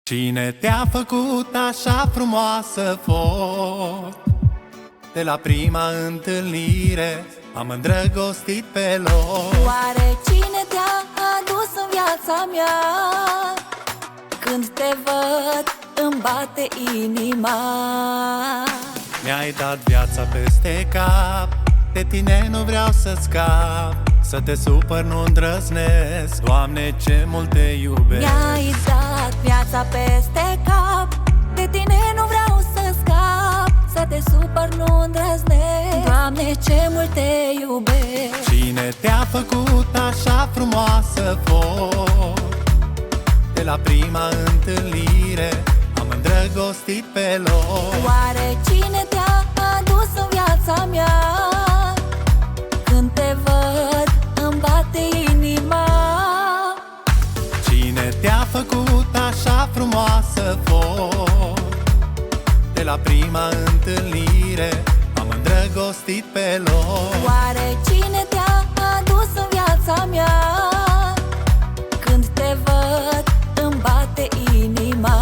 Cine te-a făcut așa frumoasă foc? De la prima întâlnire am îndrăgostit pe loc. Oare cine te-a adus în viața mea? Când te văd îmi bate inima. Mi-ai dat viața peste cap, de tine nu vreau să scap. Să te supăr nu îndrăznesc, Doamne, ce mult te iubesc. Mi-ai dat viața peste cap, de tine nu vreau să scap. Să te supăr nu îndrăznesc, Doamne, ce mult te iubesc. Cine te-a făcut așa frumoasă foc? De la prima întâlnire am îndrăgostit pe loc. Oare cine te-a adus în viața mea? Când te văd îmi bate inima. Cine te-a făcut așa frumoasă foc? De la prima întâlnire am îndrăgostit pe loc. Oare cine te-a adus în viața mea? Când te văd îmi bate inima.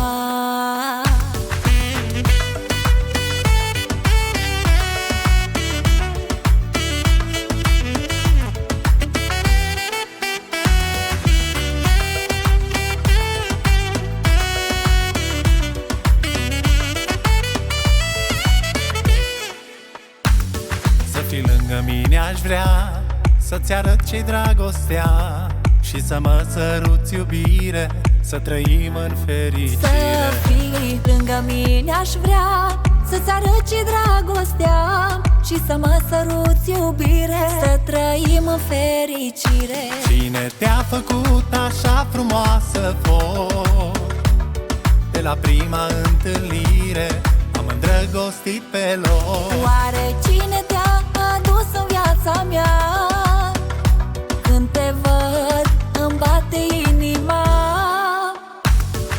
Să fii lângă mine aș vrea, să-ți arăt ce-i dragostea și să mă săruți iubire, să trăim în fericire. Să fii lângă mine aș vrea, să-ți arăt ce dragostea și să mă săruți iubire, să trăim în fericire. Cine te-a făcut așa frumoasă foc? De la prima întâlnire am îndrăgostit pe loc. Oare cine te-a adus în viața mea? Când te văd îmi bate inima.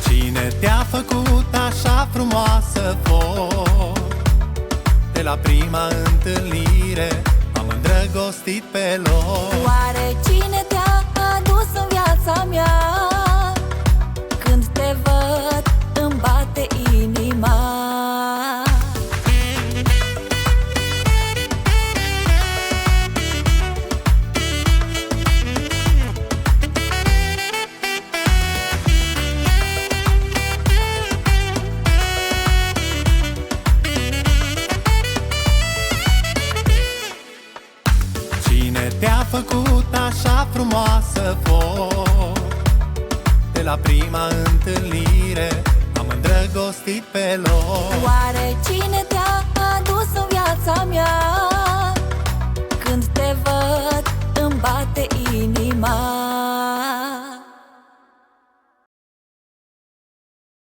Cine te-a făcut așa frumoasă foc? De la prima întâlnire am îndrăgostit pe loc. Oare cine te-a adus în viața mea? Când te văd îmi bate inima. Cine te-a făcut așa frumoasă foc? De la prima întâlnire